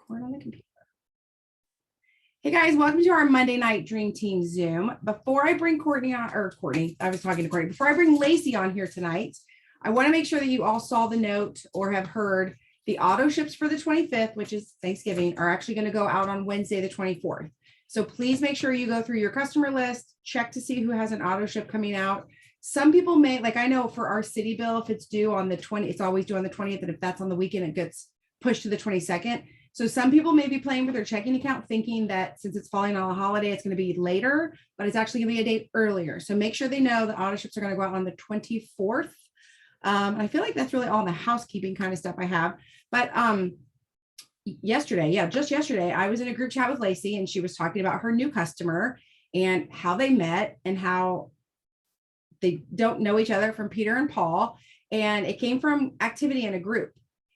record on the computer. Hey guys, welcome to our Monday night Dream Team Zoom. Before I bring Courtney on, or Courtney, I was talking to Courtney. Before I bring Lacy on here tonight, I want to make sure that you all saw the note or have heard the auto ships for the 25th, which is Thanksgiving, are actually going to go out on Wednesday, the 24th. So please make sure you go through your customer list, check to see who has an auto ship coming out. Some people may, like I know for our city bill, if it's due on the 20th, it's always due on the 20th. And if that's on the weekend, it gets pushed to the 22nd. So some people may be playing with their checking account thinking that since it's falling on a holiday, it's going to be later, but it's actually going to be a date earlier. So make sure they know the auto ships are going to go out on the 24th. I feel like that's really all the housekeeping kind of stuff I have. But yesterday, just yesterday, I was in a group chat with Lacy and she was talking about her new customer and how they met and how they don't know each other from Peter and Paul. And it came from activity in a group.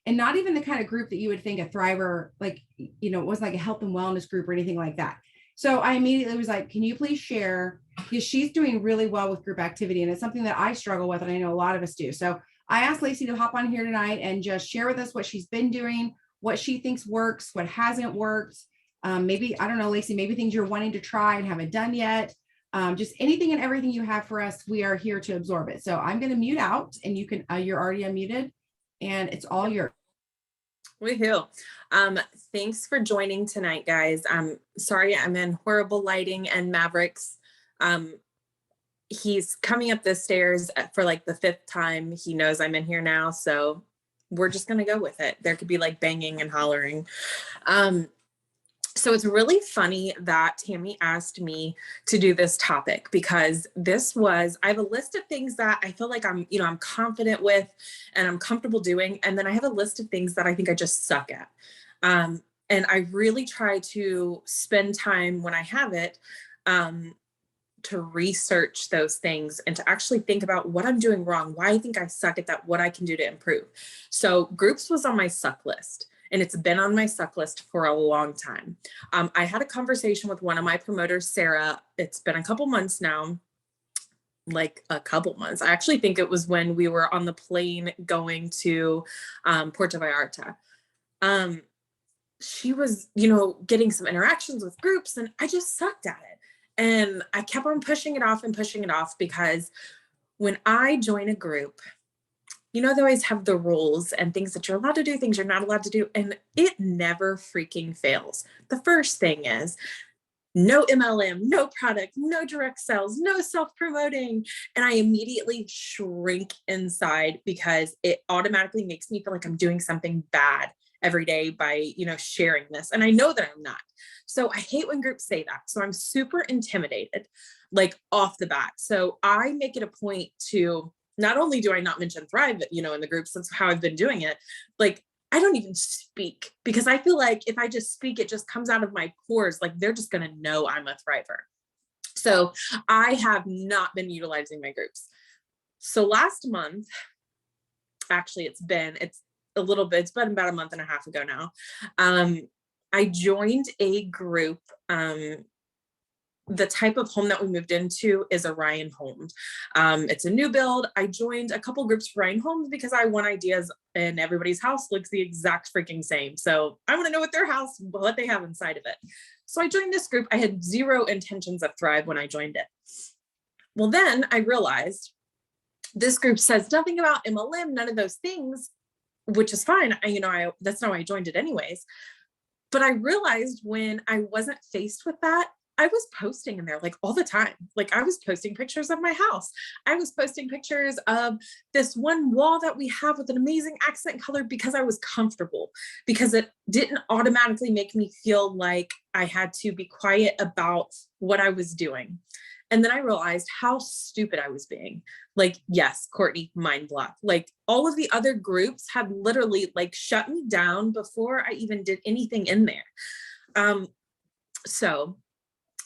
And not even the kind of group that you would think a Thriver, like, you know, it wasn't like a health and wellness group or anything like that. So I immediately was like, can you please share? Because she's doing really well with group activity. And it's something that I struggle with. And I know a lot of us do. So I asked Lacy to hop on here tonight and just share with us what she's been doing, what she thinks works, what hasn't worked. Maybe, I don't know, Lacy, maybe things you're wanting to try and haven't done yet. Just anything and everything you have for us. We are here to absorb it. So I'm going to mute out and you can, you're already unmuted. And it's all yours. Woohoo. Thanks for joining tonight, guys. I'm sorry I'm in horrible lighting and Mavericks. He's coming up the stairs for like the 5th time. He knows I'm in here now, so we're just gonna go with it. There could be like banging and hollering. So it's really funny that Tammy asked me to do this topic because I have a list of things that I feel like I'm confident with and I'm comfortable doing. And then I have a list of things that I think I just suck at. And I really try to spend time when I have it to research those things and to actually think about what I'm doing wrong, why I think I suck at that, what I can do to improve. So groups was on my suck list. And it's been on my suck list for a long time. I had a conversation with one of my promoters, Sarah. It's been a couple months now, like a couple months. I actually think it was when we were on the plane going to Puerto Vallarta. She was, getting some interactions with groups and I just sucked at it. And I kept on pushing it off because when I join a group, they always have the rules and things that you're allowed to do, things you're not allowed to do. And it never freaking fails. The first thing is no MLM, no product, no direct sales, no self-promoting. And I immediately shrink inside because it automatically makes me feel like I'm doing something bad every day by, sharing this. And I know that I'm not. So I hate when groups say that. So I'm super intimidated, like off the bat. So I make it a point to, not only do I not mention Thrive, in the groups, that's how I've been doing it. Like, I don't even speak because I feel like if I just speak, it just comes out of my pores. Like they're just going to know I'm a Thriver. So I have not been utilizing my groups. So last month, actually it's been about a month and a half ago now. I joined a group, the type of home that we moved into is a Ryan home. It's a new build. I joined a couple groups for Ryan homes because I want ideas and everybody's house looks the exact freaking same. So I want to know what they have inside of it. So I joined this group. I had zero intentions of Thrive when I joined it. Well, then I realized this group says nothing about MLM, none of those things, which is fine. That's not why I joined it anyways. But I realized when I wasn't faced with that, I was posting in there like all the time. Like I was posting pictures of my house. I was posting pictures of this one wall that we have with an amazing accent color because I was comfortable, because it didn't automatically make me feel like I had to be quiet about what I was doing. And then I realized how stupid I was being. Like, yes, Courtney, mind block. Like all of the other groups had literally like shut me down before I even did anything in there. So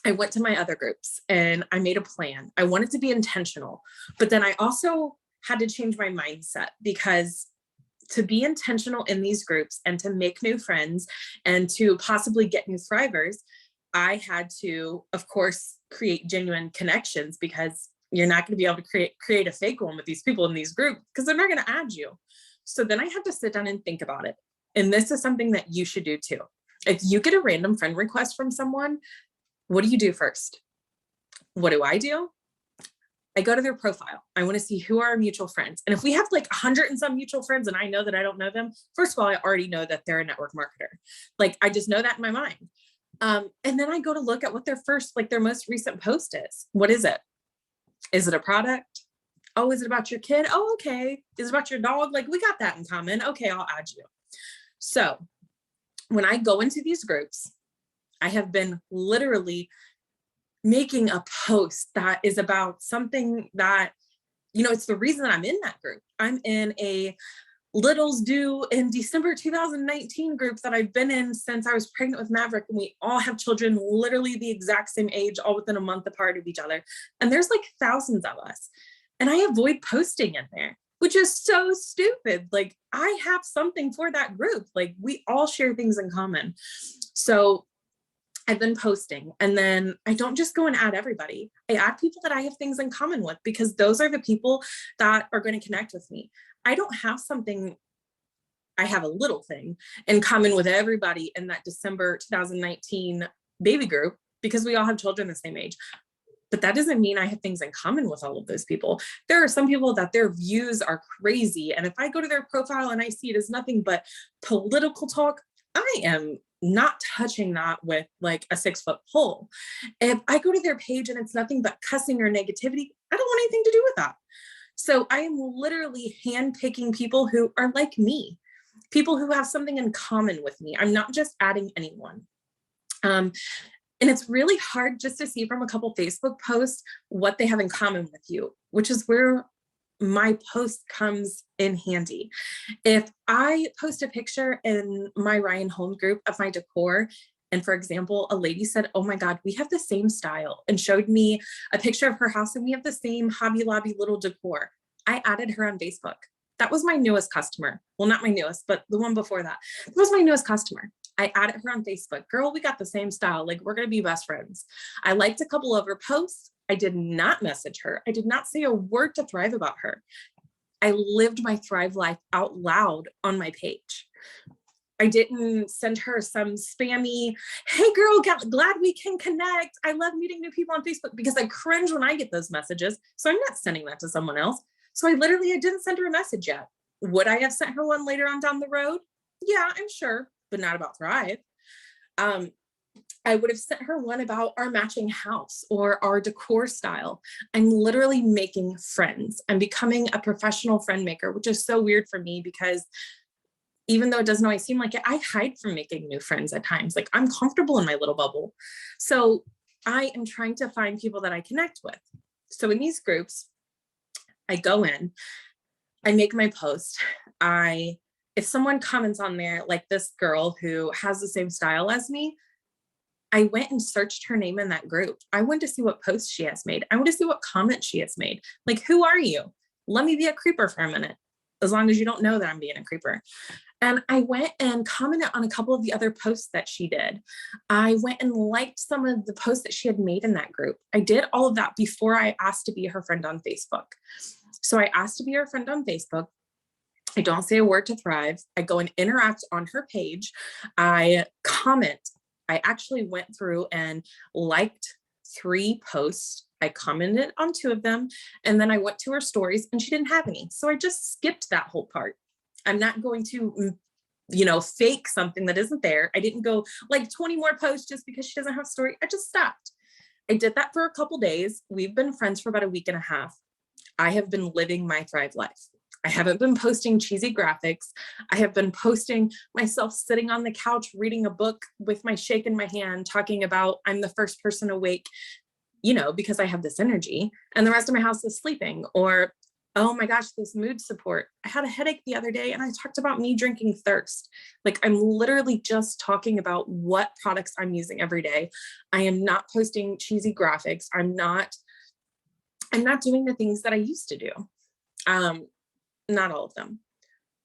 I went to my other groups and I made a plan. I wanted to be intentional, but then I also had to change my mindset because to be intentional in these groups and to make new friends and to possibly get new Thrivers, I had to, of course, create genuine connections because you're not going to be able to create a fake one with these people in these groups because they're not going to add you. So then I had to sit down and think about it. And this is something that you should do too. If you get a random friend request from someone, what do you do first? What do? I go to their profile. I want to see who are our mutual friends. And if we have like 100 and some mutual friends and I know that I don't know them, first of all, I already know that they're a network marketer. Like I just know that in my mind. And then I go to look at what their most recent post is. What is it? Is it a product? Oh, is it about your kid? Oh, okay. Is it about your dog? Like we got that in common. Okay, I'll add you. So when I go into these groups, I have been literally making a post that is about something that, it's the reason that I'm in that group. I'm in a littles due in December 2019 group that I've been in since I was pregnant with Maverick. And we all have children literally the exact same age, all within a month apart of each other. And there's like thousands of us. And I avoid posting in there, which is so stupid. Like I have something for that group. Like we all share things in common. So I've been posting, and then I don't just go and add everybody. I add people that I have things in common with, because those are the people that are going to connect with me. I don't have I have a little thing in common with everybody in that December 2019 baby group, because we all have children the same age. But that doesn't mean I have things in common with all of those people. There are some people that their views are crazy. And if I go to their profile and I see it as nothing but political talk, I am not touching that with like a 6-foot pole. If I go to their page and it's nothing but cussing or negativity, I don't want anything to do with that. So I am literally handpicking people who are like me, people who have something in common with me. I'm not just adding anyone. And it's really hard just to see from a couple Facebook posts what they have in common with you, which is where my post comes in handy. If I post a picture in my Ryan Holmes group of my decor, and for example, a lady said, oh my God, we have the same style, and showed me a picture of her house and we have the same Hobby Lobby little decor, I added her on Facebook. That was my newest customer. Well, not my newest, but the one before that. That was my newest customer. I added her on Facebook. Girl, we got the same style. Like we're going to be best friends. I liked a couple of her posts. I did not message her. I did not say a word to Thrive about her. I lived my Thrive life out loud on my page. I didn't send her some spammy, hey girl, glad we can connect. I love meeting new people on Facebook, because I cringe when I get those messages. So I'm not sending that to someone else. So I didn't send her a message yet. Would I have sent her one later on down the road? Yeah, I'm sure, but not about Thrive. I would have sent her one about our matching house or our decor style. I'm literally making friends. I'm becoming a professional friend maker, which is so weird for me, because even though it doesn't always seem like it, I hide from making new friends at times. Like I'm comfortable in my little bubble. So I am trying to find people that I connect with. So in these groups, I go in, I make my post. If someone comments on there, like this girl who has the same style as me, I went and searched her name in that group. I went to see what posts she has made. I want to see what comments she has made. Like, who are you? Let me be a creeper for a minute, as long as you don't know that I'm being a creeper. And I went and commented on a couple of the other posts that she did. I went and liked some of the posts that she had made in that group. I did all of that before I asked to be her friend on Facebook. So I asked to be her friend on Facebook. I don't say a word to Thrive. I go and interact on her page. I comment. I actually went through and liked 3 posts. I commented on 2 of them, and then I went to her stories and she didn't have any. So I just skipped that whole part. I'm not going to, fake something that isn't there. I didn't go like 20 more posts just because she doesn't have a story. I just stopped. I did that for a couple days. We've been friends for about a week and a half. I have been living my Thrive life. I haven't been posting cheesy graphics. I have been posting myself sitting on the couch, reading a book with my shake in my hand, talking about I'm the first person awake, because I have this energy, and the rest of my house is sleeping. Or, oh my gosh, this mood support. I had a headache the other day and I talked about me drinking Thirst. Like I'm literally just talking about what products I'm using every day. I am not posting cheesy graphics. I'm not doing the things that I used to do. Not all of them.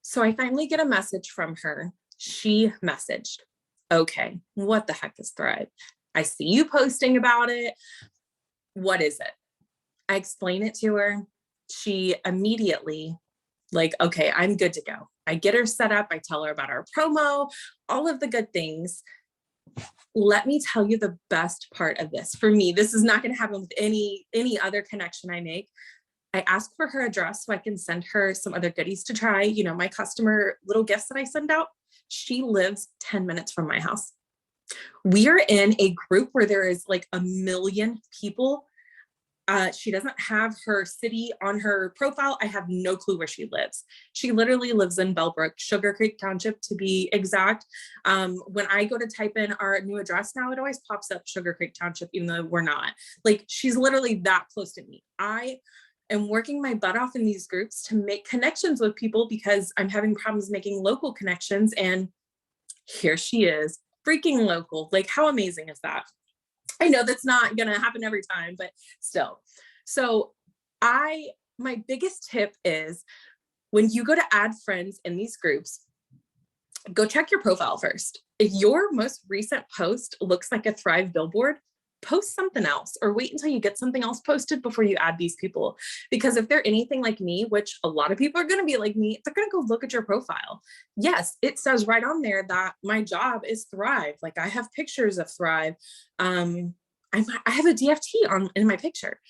So I finally get a message from her. She messaged, okay, what the heck is Thrive? I see you posting about it. What is it? I explain it to her. She immediately okay, I'm good to go. I get her set up. I tell her about our promo, all of the good things. let me tell you the best part of this. For me, this is not going to happen with any other connection I make. I ask for her address so I can send her some other goodies to try, you know, my customer little gifts that I send out. She lives 10 minutes from my house. We are in a group where there is like 1 million people. She doesn't have her city on her profile. I have no clue where she lives. She literally lives in Bellbrook, Sugar Creek Township to be exact. When I go to type in our new address now, it always pops up Sugar Creek Township, even though we're not. Like, she's literally that close to me. I am working my butt off in these groups to make connections with people because I'm having problems making local connections. And here she is, freaking local. Like, how amazing is that? I know that's not going to happen every time, but still. So my biggest tip is when you go to add friends in these groups, go check your profile first. If your most recent post looks like a Thrive billboard, post something else, or wait until you get something else posted before you add these people. Because if they're anything like me, which a lot of people are going to be like me, they're going to go look at your profile. Yes, it says right on there that my job is Thrive. Like, I have pictures of Thrive. I have a DFT in my picture,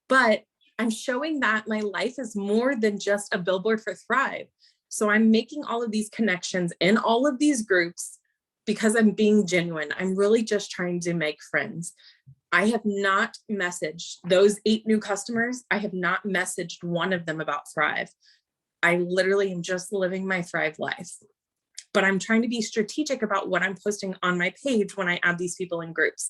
but I'm showing that my life is more than just a billboard for Thrive. So I'm making all of these connections in all of these groups because I'm being genuine. I'm really just trying to make friends. I have not messaged those 8 new customers. I have not messaged one of them about Thrive. I literally am just living my Thrive life. But I'm trying to be strategic about what I'm posting on my page when I add these people in groups.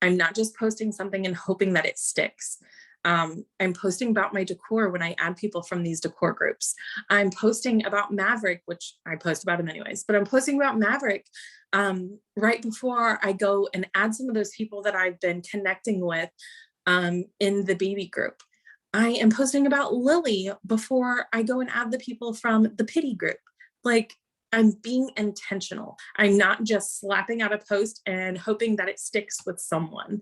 I'm not just posting something and hoping that it sticks. I'm posting about my decor when I add people from these decor groups. I'm posting about Maverick, which I post about him anyways, but I'm posting about Maverick right before I go and add some of those people that I've been connecting with in the baby group. I am posting about Lily before I go and add the people from the pity group. Like, I'm being intentional. I'm not just slapping out a post and hoping that it sticks with someone.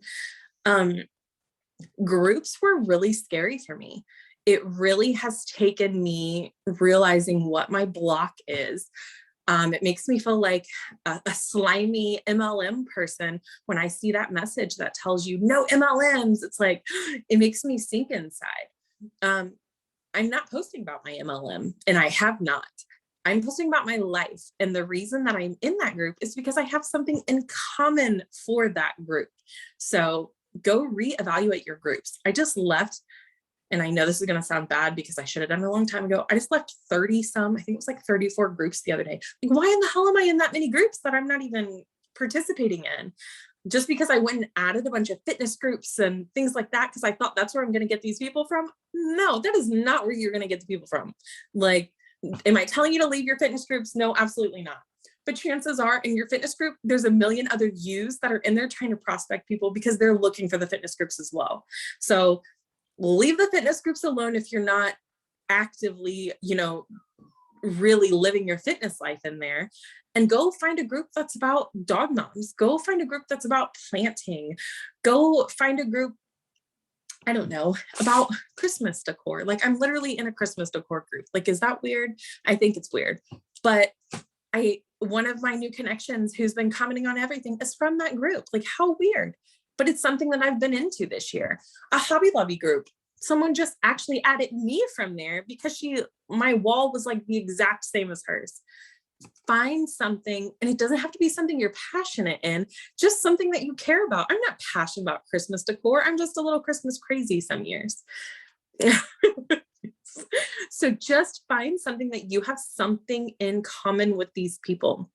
Groups were really scary for me. It really has taken me realizing what my block is. It makes me feel like a slimy MLM person when I see that message that tells you no MLMs. It's like, it makes me sink inside. I'm not posting about my MLM, and I have not. I'm posting about my life. And the reason that I'm in that group is because I have something in common for that group. So go reevaluate your groups. I just left, and I know this is going to sound bad because I should have done it a long time ago. I just left 30 some, I think it was like 34 groups the other day. Like, why in the hell am I in that many groups that I'm not even participating in? Just because I went and added a bunch of fitness groups and things like that, because I thought that's where I'm going to get these people from. No, that is not where you're going to get the people from. Like, am I telling you to leave your fitness groups? No, absolutely not. But chances are in your fitness group, there's a million other yous that are in there trying to prospect people because they're looking for the fitness groups as well. So leave the fitness groups alone if you're not actively, really living your fitness life in there, and go find a group that's about dog moms. Go find a group that's about planting. Go find a group, I don't know, about Christmas decor. Like, I'm literally in a Christmas decor group. Like, is that weird? I think it's weird. But one of my new connections who's been commenting on everything is from that group. Like, how weird. But it's something that I've been into this year. A Hobby Lobby group. Someone just actually added me from there because my wall was like the exact same as hers. Find something, and it doesn't have to be something you're passionate in, just something that you care about. I'm not passionate about Christmas decor. I'm just a little Christmas crazy some years. So just find something that you have something in common with these people.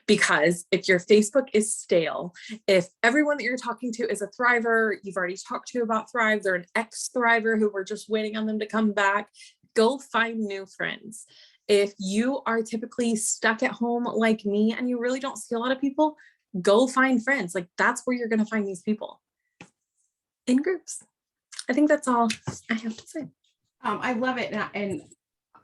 Because if your Facebook is stale, if everyone that you're talking to is a Thriver, you've already talked to about Thrive, they're an ex-Thriver who we're just waiting on them to come back, go find new friends. If you are typically stuck at home like me and you really don't see a lot of people, go find friends. Like, that's where you're going to find these people, in groups. I think that's all I have to say. I love it. And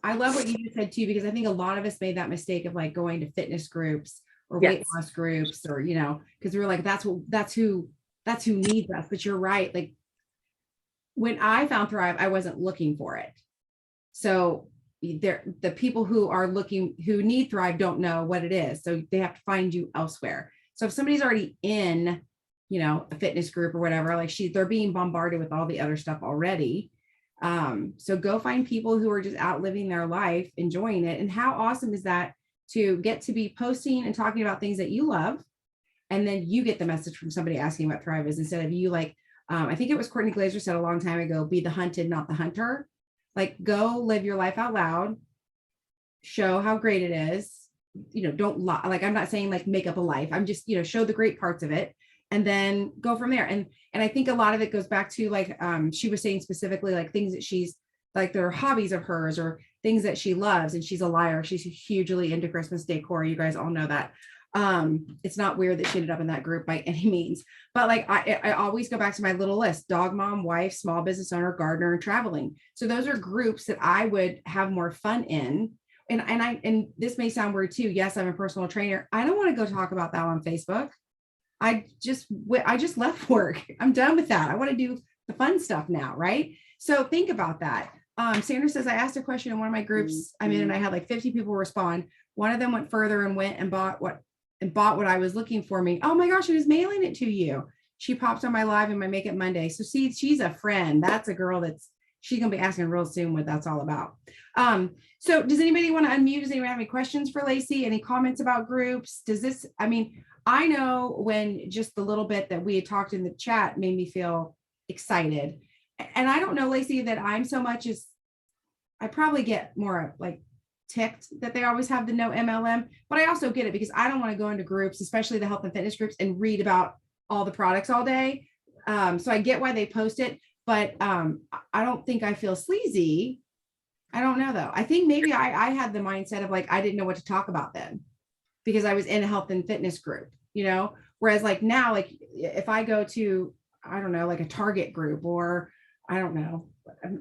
I love what you just said too, because I think a lot of us made that mistake of like going to fitness groups or weight loss groups, or, because we were like, that's who needs us. But you're right. Like, when I found Thrive, I wasn't looking for it. So the people who need Thrive don't know what it is. So they have to find you elsewhere. So if somebody's already in, a fitness group or whatever, like they're being bombarded with all the other stuff already. So go find people who are just out living their life, enjoying it. And how awesome is that to get to be posting and talking about things that you love. And then you get the message from somebody asking what Thrive is, instead of you like, I think it was Courtney Glazer said a long time ago, be the hunted, not the hunter. Like, go live your life out loud, show how great it is. Don't lie. Like, I'm not saying like make up a life. I'm just, show the great parts of it and then go from there. And I think a lot of it goes back to like, she was saying specifically like things that she's like, they're hobbies of hers or things that she loves. And she's a liar. She's hugely into Christmas decor. You guys all know that. It's not weird that she ended up in that group by any means, but like I always go back to my little list: dog mom, wife, small business owner, gardener, and traveling. So those are groups that I would have more fun in. And this may sound weird too. Yes, I'm a personal trainer. I don't want to go talk about that on Facebook. I just left work. I'm done with that. I want to do the fun stuff now. Right. So think about that. Sandra says, I asked a question in one of my groups I'm in, and I had like 50 people respond. One of them went further and went and bought what I was looking for me. Oh my gosh, I was mailing it to you. She popped on my live in my Make It Monday. So see, she's a friend. That's a girl she's going to be asking real soon what that's all about. So does anybody want to unmute? Does anyone have any questions for Lacy? Any comments about groups? I know when just the little bit that we had talked in the chat made me feel excited. And I don't know, Lacy, that I'm so much as I probably get more like ticked that they always have the no MLM, but I also get it because I don't want to go into groups, especially the health and fitness groups, and read about all the products all day. So I get why they post it, but I don't think I feel sleazy. I don't know though. I think maybe I had the mindset of like, I didn't know what to talk about then because I was in a health and fitness group, whereas like now, like if I go to, I don't know, like a Target group, or I don't know,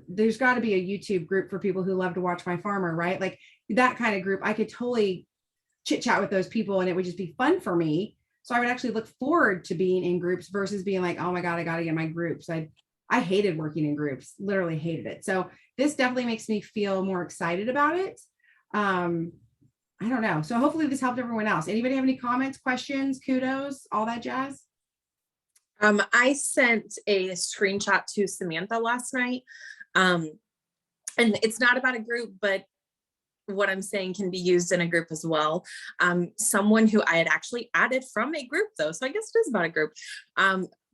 there's got to be a YouTube group for people who love to watch My Farmer, right? Like that kind of group, I could totally chit chat with those people and it would just be fun for me. So I would actually look forward to being in groups versus being like, oh my God, I got to get my groups. I hated working in groups, literally hated it. So this definitely makes me feel more excited about it. I don't know. So hopefully this helped everyone else. Anybody have any comments, questions, kudos, all that jazz? I sent a screenshot to Samantha last night. And it's not about a group, but what I'm saying can be used in a group as well. Someone who I had actually added from a group though, so I guess it is about a group,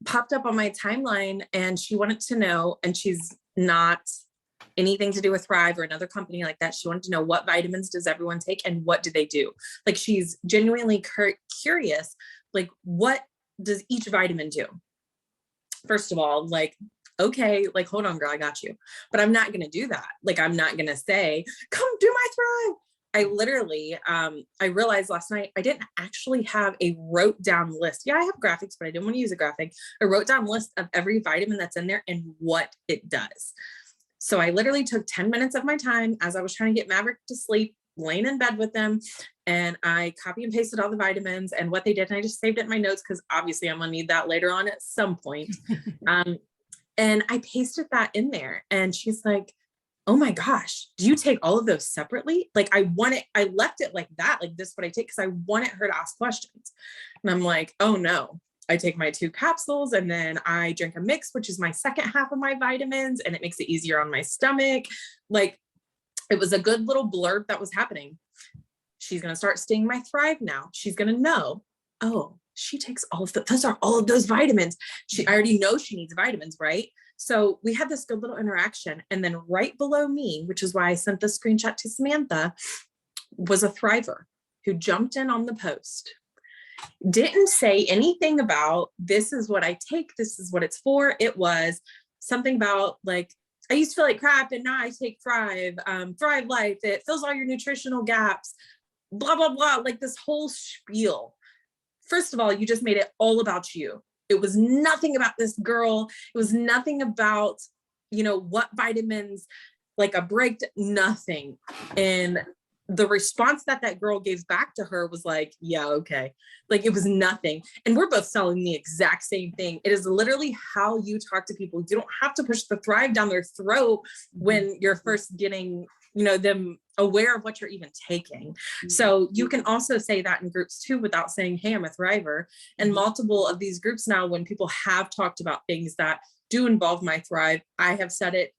popped up on my timeline and she wanted to know, and she's not anything to do with Thrive or another company like that. She wanted to know, what vitamins does everyone take and what do they do? Like, she's genuinely curious, like, what does each vitamin do? First of all, like, okay, like, hold on, girl, I got you. But I'm not going to do that. Like, I'm not going to say, come do my Thrive. I literally, I realized last night, I didn't actually have a wrote down list. Yeah, I have graphics, but I didn't want to use a graphic. I wrote down a list of every vitamin that's in there and what it does. So I literally took 10 minutes of my time as I was trying to get Maverick to sleep, laying in bed with them. And I copy and pasted all the vitamins and what they did. And I just saved it in my notes because obviously I'm going to need that later on at some point. And I pasted that in there. And she's like, oh my gosh, do you take all of those separately? Like, I left it like that, like this, what I take, because I wanted her to ask questions. And I'm like, oh no, I take my 2 capsules and then I drink a mix, which is my second half of my vitamins. And it makes it easier on my stomach. Like, it was a good little blurb that was happening. She's going to start seeing my Thrive now. She's going to know, oh, she takes all of those are all of those vitamins. I already know she needs vitamins, right? So we had this good little interaction. And then right below me, which is why I sent the screenshot to Samantha, was a Thriver who jumped in on the post. Didn't say anything about, this is what I take, this is what it's for. It was something about like, I used to feel like crap and now I take Thrive, Thrive Life. It fills all your nutritional gaps, blah, blah, blah. Like this whole spiel. First of all, you just made it all about you. It was nothing about this girl. It was nothing about, what vitamins, like a break, nothing. And the response that girl gave back to her was like, yeah, okay. Like, it was nothing. And we're both selling the exact same thing. It is literally how you talk to people. You don't have to push the Thrive down their throat when you're first getting, them aware of what you're even taking. So you can also say that in groups too, without saying, hey, I'm a thriver. And multiple of these groups now, when people have talked about things that do involve my thrive, I have said it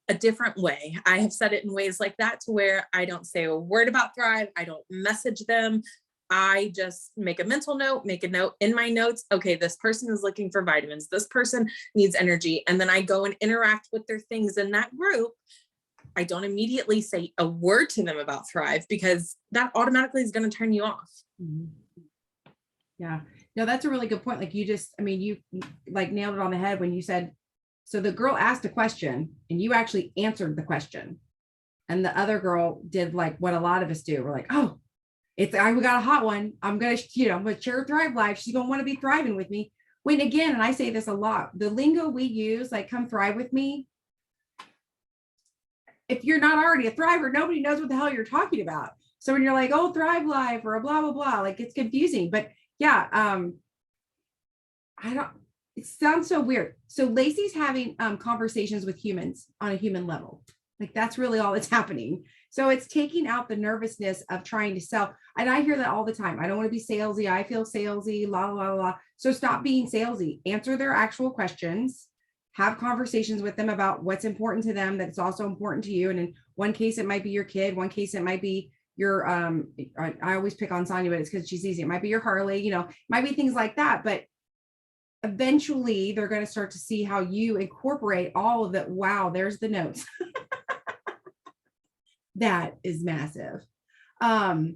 a different way. I have said it in ways like that to where I don't say a word about thrive. I don't message them. I just make a mental note, make a note in my notes. Okay, this person is looking for vitamins. This person needs energy. And then I go and interact with their things in that group. I don't immediately say a word to them about thrive because that automatically is going to turn you off. Yeah, no, that's a really good point. Like you like nailed it on the head when you said, so the girl asked a question and you actually answered the question. And the other girl did like what a lot of us do. We're like, oh, we got a hot one. I'm going to share Thrive Life. She's going to want to be thriving with me. When again, and I say this a lot, the lingo we use, like come thrive with me. If you're not already a thriver, nobody knows what the hell you're talking about. So when you're like, oh, Thrive Life or a blah, blah, blah, like it's confusing. But yeah, it sounds so weird. So Lacy's having conversations with humans on a human level. Like that's really all that's happening. So it's taking out the nervousness of trying to sell. And I hear that all the time. I don't want to be salesy. I feel salesy, la, la, la, la. So stop being salesy. Answer their actual questions. Have conversations with them about what's important to them that's also important to you. And in one case, it might be your kid. One case, it might be your, I always pick on Sonia, but it's because she's easy. It might be your Harley, it might be things like that. But eventually they're going to start to see how you incorporate all of that. Wow, there's the notes. That is massive. But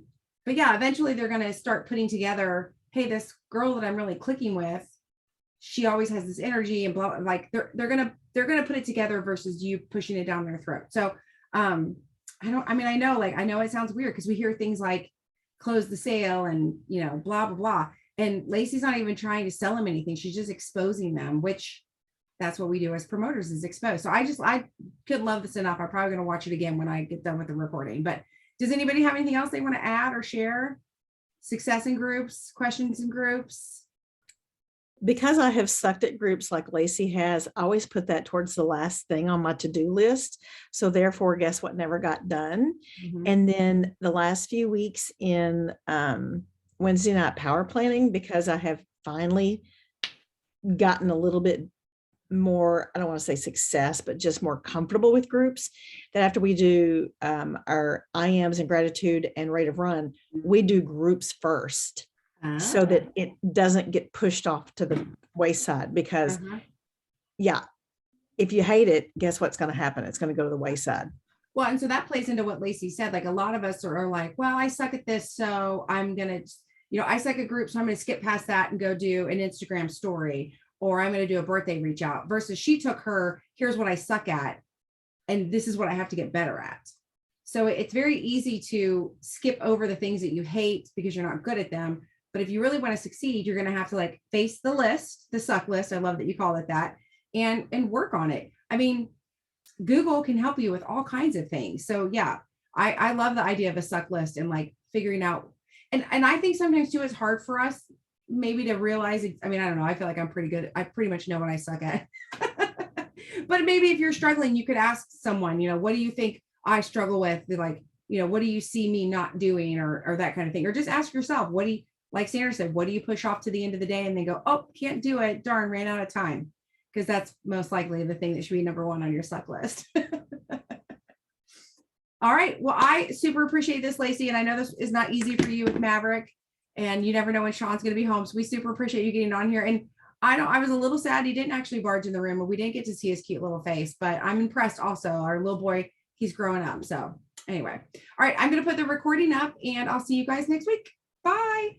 yeah, eventually they're going to start putting together, hey, this girl that I'm really clicking with, she always has this energy and blah, like they're going to put it together versus you pushing it down their throat. So, I know it sounds weird because we hear things like close the sale and, blah, blah, blah. And Lacy's not even trying to sell them anything. She's just exposing them, which that's what we do as promoters is expose. So I could love this enough. I'm probably going to watch it again when I get done with the recording, but does anybody have anything else they want to add or share? Success in groups, questions in groups? Because I have sucked at groups like Lacy has, I always put that towards the last thing on my to-do list. So therefore, guess what never got done? And then the last few weeks in Wednesday night power planning, because I have finally gotten a little bit more, I don't want to say success, but just more comfortable with groups, that after we do our IAMs and gratitude and rate of run, we do groups first. So that it doesn't get pushed off to the wayside because if you hate it, guess what's going to happen? It's going to go to the wayside. Well, and so that plays into what Lacy said. Like a lot of us are like, well, I suck at this. So I'm going to, I suck at groups. So I'm going to skip past that and go do an Instagram story, or I'm going to do a birthday reach out versus she took here's what I suck at. And this is what I have to get better at. So it's very easy to skip over the things that you hate because you're not good at them. But if you really want to succeed, you're going to have to like face the list, the suck list. I love that you call it that, and work on it. I mean, Google can help you with all kinds of things. So yeah, I love the idea of a suck list and like figuring out. And I think sometimes too, it's hard for us maybe to realize it. I mean, I don't know. I feel like I'm pretty good. I pretty much know what I suck at. But maybe if you're struggling, you could ask someone, what do you think I struggle with? Like, what do you see me not doing or that kind of thing? Or just ask yourself, like Sandra said, what do you push off to the end of the day and then go, oh, can't do it. Darn, ran out of time. Because that's most likely the thing that should be number one on your suck list. All right. Well, I super appreciate this, Lacy. And I know this is not easy for you with Maverick. And you never know when Sean's going to be home. So we super appreciate you getting on here. And I was a little sad he didn't actually barge in the room, or we didn't get to see his cute little face. But I'm impressed also. Our little boy, he's growing up. So anyway. All right. I'm going to put the recording up and I'll see you guys next week. Bye.